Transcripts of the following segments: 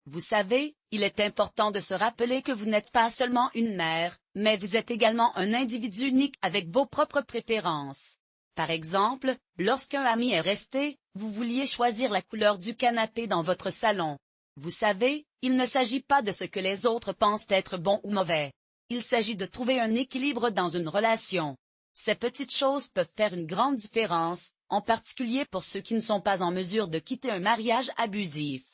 Vous savez, il est important de se rappeler que vous n'êtes pas seulement une mère, mais vous êtes également un individu unique avec vos propres préférences. Par exemple, lorsqu'un ami est resté, vous vouliez choisir la couleur du canapé dans votre salon. Vous savez, il ne s'agit pas de ce que les autres pensent être bon ou mauvais. Il s'agit de trouver un équilibre dans une relation. Ces petites choses peuvent faire une grande différence, en particulier pour ceux qui ne sont pas en mesure de quitter un mariage abusif.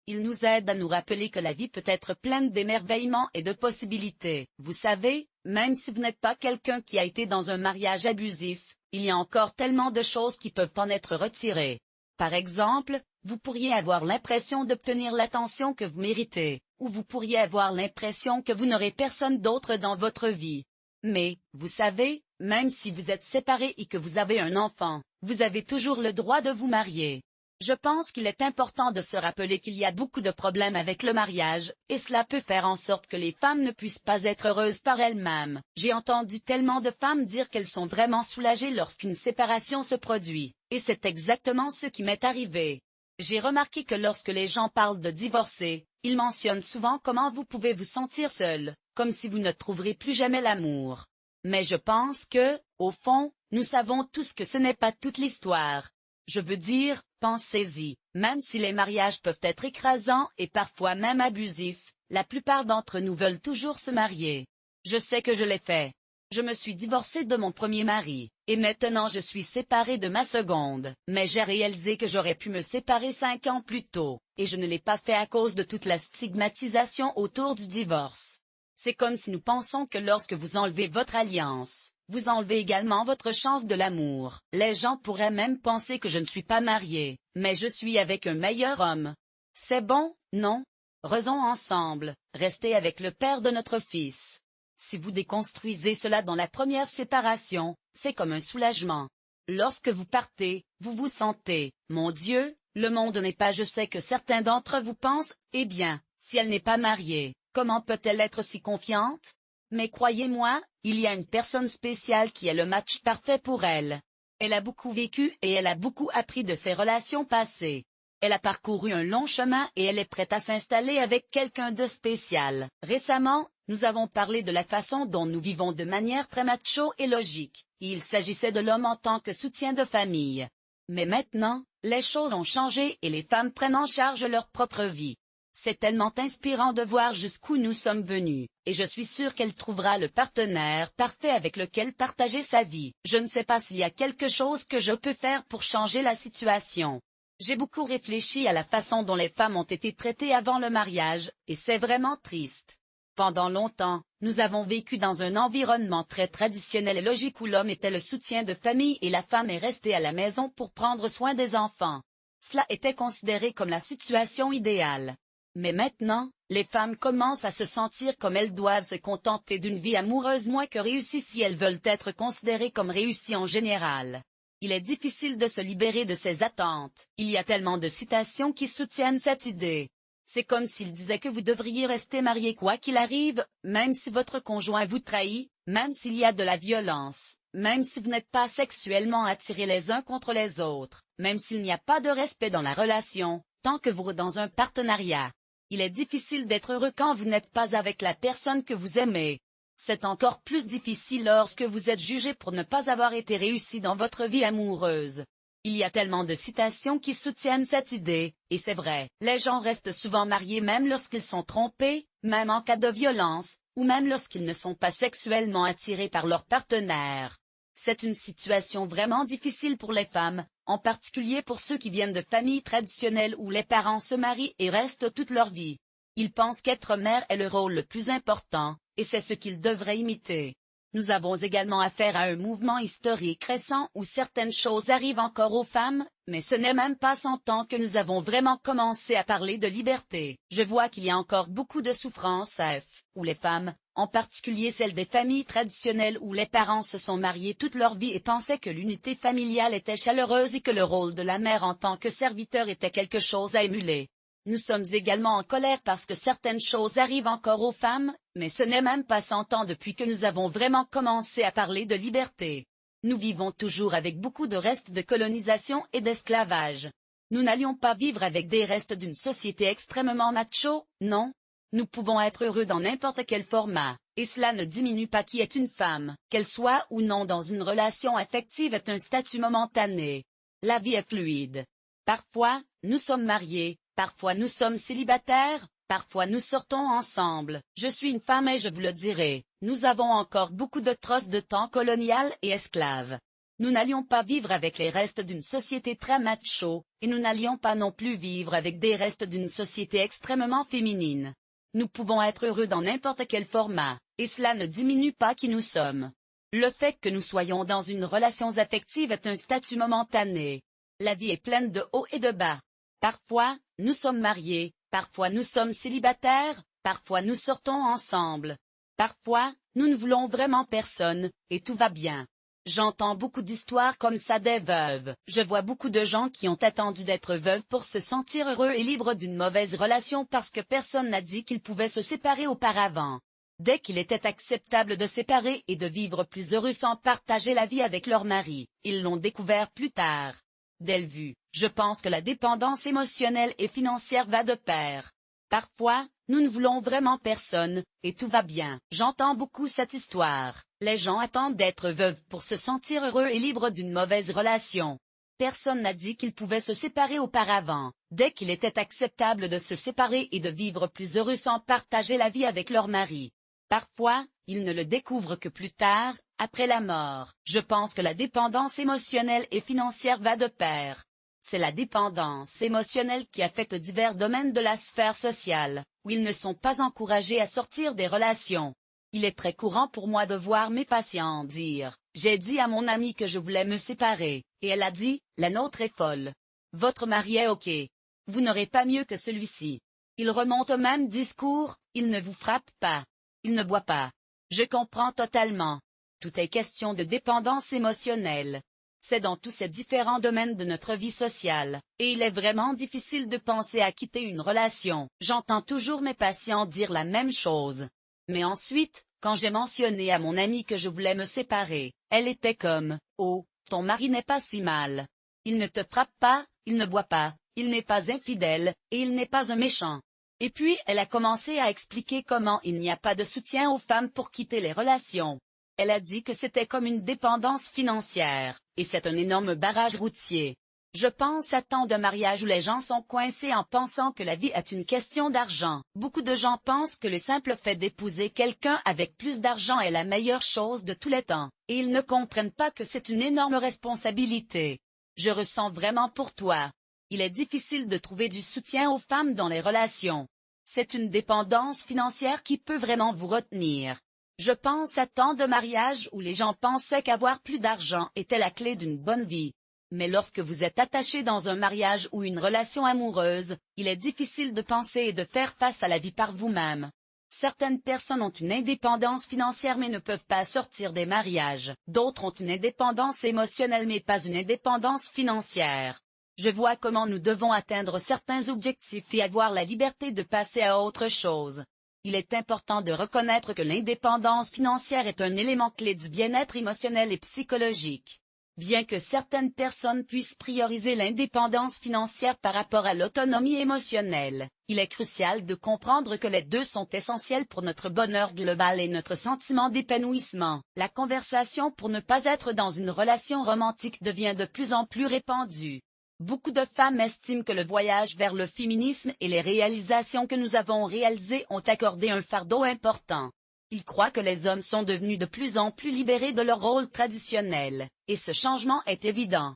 Il nous aide à nous rappeler que la vie peut être pleine d'émerveillements et de possibilités. Vous savez, même si vous n'êtes pas quelqu'un qui a été dans un mariage abusif, il y a encore tellement de choses qui peuvent en être retirées. Par exemple, vous pourriez avoir l'impression d'obtenir l'attention que vous méritez, ou vous pourriez avoir l'impression que vous n'aurez personne d'autre dans votre vie. Mais, vous savez, même si vous êtes séparés et que vous avez un enfant, vous avez toujours le droit de vous marier. Je pense qu'il est important de se rappeler qu'il y a beaucoup de problèmes avec le mariage, et cela peut faire en sorte que les femmes ne puissent pas être heureuses par elles-mêmes. J'ai entendu tellement de femmes dire qu'elles sont vraiment soulagées lorsqu'une séparation se produit, et c'est exactement ce qui m'est arrivé. J'ai remarqué que lorsque les gens parlent de divorcer, ils mentionnent souvent comment vous pouvez vous sentir seul, comme si vous ne trouverez plus jamais l'amour. Mais je pense que, au fond, nous savons tous que ce n'est pas toute l'histoire. Je veux dire, pensez-y, même si les mariages peuvent être écrasants et parfois même abusifs, la plupart d'entre nous veulent toujours se marier. Je sais que je l'ai fait. Je me suis divorcée de mon premier mari, et maintenant je suis séparée de ma seconde, mais j'ai réalisé que j'aurais pu me séparer 5 ans plus tôt, et je ne l'ai pas fait à cause de toute la stigmatisation autour du divorce. C'est comme si nous pensons que lorsque vous enlevez votre alliance, vous enlevez également votre chance de l'amour. Les gens pourraient même penser que je ne suis pas mariée, mais je suis avec un meilleur homme. C'est bon, non? Resons ensemble, restez avec le père de notre fils. Si vous déconstruisez cela dans la première séparation, c'est comme un soulagement. Lorsque vous partez, vous vous sentez, mon Dieu, le monde n'est pas. Je sais que certains d'entre vous pensent, eh bien, si elle n'est pas mariée, comment peut-elle être si confiante? Mais croyez-moi, il y a une personne spéciale qui est le match parfait pour elle. Elle a beaucoup vécu et elle a beaucoup appris de ses relations passées. Elle a parcouru un long chemin et elle est prête à s'installer avec quelqu'un de spécial. Récemment, nous avons parlé de la façon dont nous vivons de manière très macho et logique. Il s'agissait de l'homme en tant que soutien de famille. Mais maintenant, les choses ont changé et les femmes prennent en charge leur propre vie. C'est tellement inspirant de voir jusqu'où nous sommes venus, et je suis sûre qu'elle trouvera le partenaire parfait avec lequel partager sa vie. Je ne sais pas s'il y a quelque chose que je peux faire pour changer la situation. J'ai beaucoup réfléchi à la façon dont les femmes ont été traitées avant le mariage, et c'est vraiment triste. Pendant longtemps, nous avons vécu dans un environnement très traditionnel et logique où l'homme était le soutien de famille et la femme est restée à la maison pour prendre soin des enfants. Cela était considéré comme la situation idéale. Mais maintenant, les femmes commencent à se sentir comme elles doivent se contenter d'une vie amoureuse moins que réussie si elles veulent être considérées comme réussies en général. Il est difficile de se libérer de ces attentes. Il y a tellement de citations qui soutiennent cette idée. C'est comme s'il disait que vous devriez rester marié quoi qu'il arrive, même si votre conjoint vous trahit, même s'il y a de la violence, même si vous n'êtes pas sexuellement attirés les uns contre les autres, même s'il n'y a pas de respect dans la relation, tant que vous êtes dans un partenariat. Il est difficile d'être heureux quand vous n'êtes pas avec la personne que vous aimez. C'est encore plus difficile lorsque vous êtes jugé pour ne pas avoir été réussi dans votre vie amoureuse. Il y a tellement de citations qui soutiennent cette idée, et c'est vrai, les gens restent souvent mariés même lorsqu'ils sont trompés, même en cas de violence, ou même lorsqu'ils ne sont pas sexuellement attirés par leur partenaire. C'est une situation vraiment difficile pour les femmes, en particulier pour ceux qui viennent de familles traditionnelles où les parents se marient et restent toute leur vie. Ils pensent qu'être mère est le rôle le plus important, et c'est ce qu'ils devraient imiter. Nous avons également affaire à un mouvement historique récent où certaines choses arrivent encore aux femmes, mais ce n'est même pas 100 ans que nous avons vraiment commencé à parler de liberté. Je vois qu'il y a encore beaucoup de souffrances où les femmes, en particulier celles des familles traditionnelles où les parents se sont mariés toute leur vie et pensaient que l'unité familiale était chaleureuse et que le rôle de la mère en tant que serviteur était quelque chose à émuler. Nous sommes également en colère parce que certaines choses arrivent encore aux femmes, mais ce n'est même pas 100 ans depuis que nous avons vraiment commencé à parler de liberté. Nous vivons toujours avec beaucoup de restes de colonisation et d'esclavage. Nous n'allions pas vivre avec des restes d'une société extrêmement macho, non? Nous pouvons être heureux dans n'importe quel format, et cela ne diminue pas qui est une femme, qu'elle soit ou non dans une relation affective est un statut momentané. La vie est fluide. Parfois, nous sommes mariés, parfois nous sommes célibataires, parfois nous sortons ensemble. Je suis une femme et je vous le dirai, nous avons encore beaucoup de traces de temps colonial et esclave. Nous n'allions pas vivre avec les restes d'une société très macho, et nous n'allions pas non plus vivre avec des restes d'une société extrêmement féminine. Nous pouvons être heureux dans n'importe quel format, et cela ne diminue pas qui nous sommes. Le fait que nous soyons dans une relation affective est un statut momentané. La vie est pleine de hauts et de bas. Parfois, nous sommes mariés, parfois nous sommes célibataires, parfois nous sortons ensemble. Parfois, nous ne voulons vraiment personne, et tout va bien. J'entends beaucoup d'histoires comme ça des veuves. Je vois beaucoup de gens qui ont attendu d'être veuves pour se sentir heureux et libres d'une mauvaise relation parce que personne n'a dit qu'ils pouvaient se séparer auparavant. Dès qu'il était acceptable de séparer et de vivre plus heureux sans partager la vie avec leur mari, ils l'ont découvert plus tard. Dès le vu, je pense que la dépendance émotionnelle et financière va de pair. Parfois, nous ne voulons vraiment personne, et tout va bien. J'entends beaucoup cette histoire. Les gens attendent d'être veuves pour se sentir heureux et libres d'une mauvaise relation. Personne n'a dit qu'ils pouvaient se séparer auparavant. Dès qu'il était acceptable de se séparer et de vivre plus heureux sans partager la vie avec leur mari. Parfois, ils ne le découvrent que plus tard, après la mort. Je pense que la dépendance émotionnelle et financière va de pair. C'est la dépendance émotionnelle qui affecte divers domaines de la sphère sociale, où ils ne sont pas encouragés à sortir des relations. Il est très courant pour moi de voir mes patients dire « J'ai dit à mon amie que je voulais me séparer, et elle a dit « La nôtre est folle. Votre mari est ok. Vous n'aurez pas mieux que celui-ci. Il remonte au même discours, il ne vous frappe pas. Il ne boit pas. » Je comprends totalement. Tout est question de dépendance émotionnelle. C'est dans tous ces différents domaines de notre vie sociale, et il est vraiment difficile de penser à quitter une relation. J'entends toujours mes patients dire la même chose. Mais ensuite, quand j'ai mentionné à mon amie que je voulais me séparer, elle était comme « Oh, ton mari n'est pas si mal. Il ne te frappe pas, il ne boit pas, il n'est pas infidèle, et il n'est pas un méchant. » Et puis elle a commencé à expliquer comment il n'y a pas de soutien aux femmes pour quitter les relations. Elle a dit que c'était comme une dépendance financière, et c'est un énorme barrage routier. Je pense à tant de mariages où les gens sont coincés en pensant que la vie est une question d'argent. Beaucoup de gens pensent que le simple fait d'épouser quelqu'un avec plus d'argent est la meilleure chose de tous les temps, et ils ne comprennent pas que c'est une énorme responsabilité. Je ressens vraiment pour toi. Il est difficile de trouver du soutien aux femmes dans les relations. C'est une dépendance financière qui peut vraiment vous retenir. Je pense à tant de mariages où les gens pensaient qu'avoir plus d'argent était la clé d'une bonne vie. Mais lorsque vous êtes attaché dans un mariage ou une relation amoureuse, il est difficile de penser et de faire face à la vie par vous-même. Certaines personnes ont une indépendance financière mais ne peuvent pas sortir des mariages. D'autres ont une indépendance émotionnelle mais pas une indépendance financière. Je vois comment nous devons atteindre certains objectifs et avoir la liberté de passer à autre chose. Il est important de reconnaître que l'indépendance financière est un élément clé du bien-être émotionnel et psychologique. Bien que certaines personnes puissent prioriser l'indépendance financière par rapport à l'autonomie émotionnelle, il est crucial de comprendre que les deux sont essentiels pour notre bonheur global et notre sentiment d'épanouissement. La conversation pour ne pas être dans une relation romantique devient de plus en plus répandue. Beaucoup de femmes estiment que le voyage vers le féminisme et les réalisations que nous avons réalisées ont accordé un fardeau important. Ils croient que les hommes sont devenus de plus en plus libérés de leur rôle traditionnel, et ce changement est évident.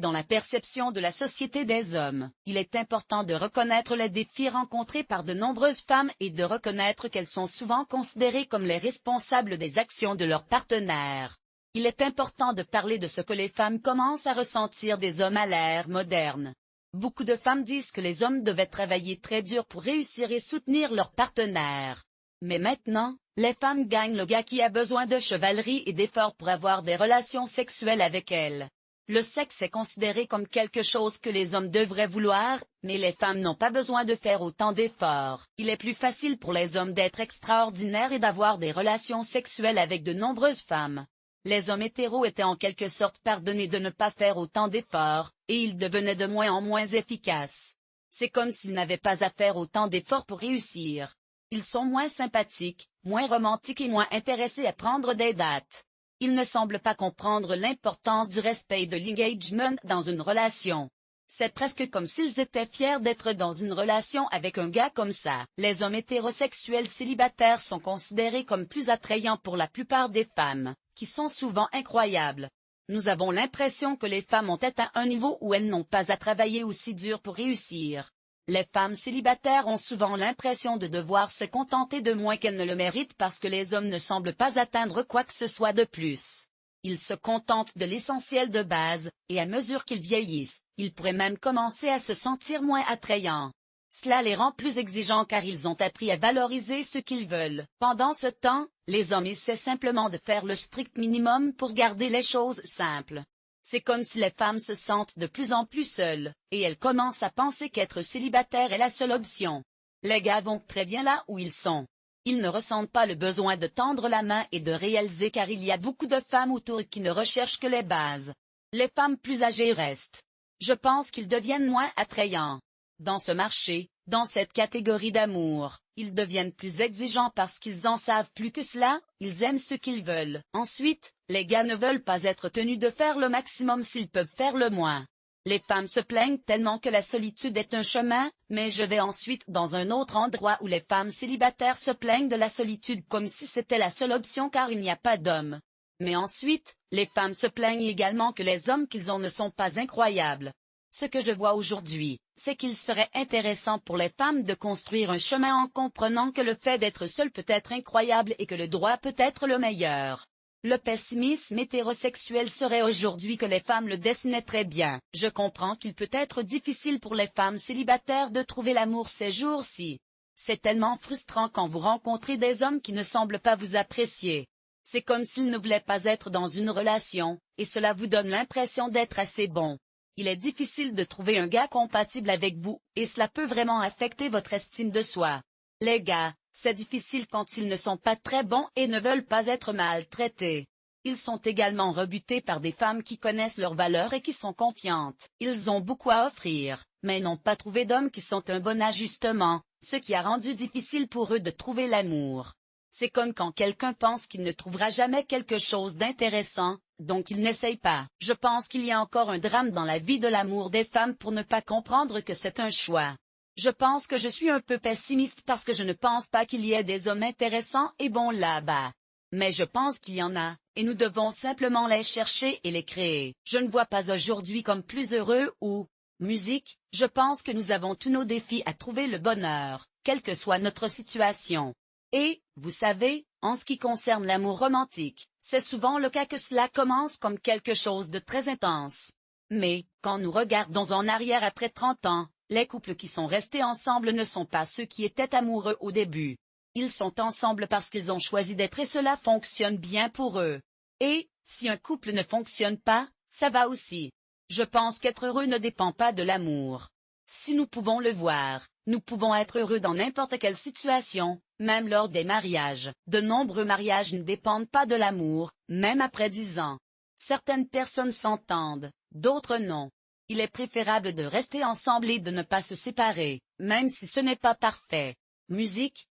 Dans la perception de la société des hommes, il est important de reconnaître les défis rencontrés par de nombreuses femmes et de reconnaître qu'elles sont souvent considérées comme les responsables des actions de leurs partenaires. Il est important de parler de ce que les femmes commencent à ressentir des hommes à l'ère moderne. Beaucoup de femmes disent que les hommes devaient travailler très dur pour réussir et soutenir leurs partenaires. Mais maintenant, les femmes gagnent le gars qui a besoin de chevalerie et d'efforts pour avoir des relations sexuelles avec elles. Le sexe est considéré comme quelque chose que les hommes devraient vouloir, mais les femmes n'ont pas besoin de faire autant d'efforts. Il est plus facile pour les hommes d'être extraordinaires et d'avoir des relations sexuelles avec de nombreuses femmes. Les hommes hétéros étaient en quelque sorte pardonnés de ne pas faire autant d'efforts, et ils devenaient de moins en moins efficaces. C'est comme s'ils n'avaient pas à faire autant d'efforts pour réussir. Ils sont moins sympathiques, moins romantiques et moins intéressés à prendre des dates. Ils ne semblent pas comprendre l'importance du respect et de l'engagement dans une relation. C'est presque comme s'ils étaient fiers d'être dans une relation avec un gars comme ça. Les hommes hétérosexuels célibataires sont considérés comme plus attrayants pour la plupart des femmes, qui sont souvent incroyables. Nous avons l'impression que les femmes ont atteint un niveau où elles n'ont pas à travailler aussi dur pour réussir. Les femmes célibataires ont souvent l'impression de devoir se contenter de moins qu'elles ne le méritent parce que les hommes ne semblent pas atteindre quoi que ce soit de plus. Ils se contentent de l'essentiel de base, et à mesure qu'ils vieillissent, ils pourraient même commencer à se sentir moins attrayants. Cela les rend plus exigeants car ils ont appris à valoriser ce qu'ils veulent. Pendant ce temps, les hommes essaient simplement de faire le strict minimum pour garder les choses simples. C'est comme si les femmes se sentent de plus en plus seules, et elles commencent à penser qu'être célibataire est la seule option. Les gars vont très bien là où ils sont. Ils ne ressentent pas le besoin de tendre la main et de réaliser car il y a beaucoup de femmes autour qui ne recherchent que les bases. Les femmes plus âgées restent. Je pense qu'ils deviennent moins attrayants. Dans ce marché, dans cette catégorie d'amour, ils deviennent plus exigeants parce qu'ils en savent plus que cela, ils aiment ce qu'ils veulent. Ensuite, les gars ne veulent pas être tenus de faire le maximum s'ils peuvent faire le moins. Les femmes se plaignent tellement que la solitude est un chemin, mais je vais ensuite dans un autre endroit où les femmes célibataires se plaignent de la solitude comme si c'était la seule option car il n'y a pas d'hommes. Mais ensuite, les femmes se plaignent également que les hommes qu'ils ont ne sont pas incroyables. Ce que je vois aujourd'hui, c'est qu'il serait intéressant pour les femmes de construire un chemin en comprenant que le fait d'être seul peut être incroyable et que le droit peut être le meilleur. Le pessimisme hétérosexuel serait aujourd'hui que les femmes le dessinaient très bien. Je comprends qu'il peut être difficile pour les femmes célibataires de trouver l'amour ces jours-ci. C'est tellement frustrant quand vous rencontrez des hommes qui ne semblent pas vous apprécier. C'est comme s'ils ne voulaient pas être dans une relation, et cela vous donne l'impression d'être assez bon. Il est difficile de trouver un gars compatible avec vous, et cela peut vraiment affecter votre estime de soi. Les gars, c'est difficile quand ils ne sont pas très bons et ne veulent pas être maltraités. Ils sont également rebutés par des femmes qui connaissent leurs valeurs et qui sont confiantes. Ils ont beaucoup à offrir, mais n'ont pas trouvé d'hommes qui sont un bon ajustement, ce qui a rendu difficile pour eux de trouver l'amour. C'est comme quand quelqu'un pense qu'il ne trouvera jamais quelque chose d'intéressant, donc il n'essaye pas. Je pense qu'il y a encore un drame dans la vie de l'amour des femmes pour ne pas comprendre que c'est un choix. Je pense que je suis un peu pessimiste parce que je ne pense pas qu'il y ait des hommes intéressants et bons là-bas. Mais je pense qu'il y en a, et nous devons simplement les chercher et les créer. Je ne vois pas aujourd'hui comme plus heureux ou musique, je pense que nous avons tous nos défis à trouver le bonheur, quelle que soit notre situation. Et, vous savez, en ce qui concerne l'amour romantique, c'est souvent le cas que cela commence comme quelque chose de très intense. Mais, quand nous regardons en arrière après 30 ans, les couples qui sont restés ensemble ne sont pas ceux qui étaient amoureux au début. Ils sont ensemble parce qu'ils ont choisi d'être et cela fonctionne bien pour eux. Et, si un couple ne fonctionne pas, ça va aussi. Je pense qu'être heureux ne dépend pas de l'amour. Si nous pouvons le voir, nous pouvons être heureux dans n'importe quelle situation, même lors des mariages. De nombreux mariages ne dépendent pas de l'amour, même après 10 ans. Certaines personnes s'entendent, d'autres non. Il est préférable de rester ensemble et de ne pas se séparer, même si ce n'est pas parfait. Musique,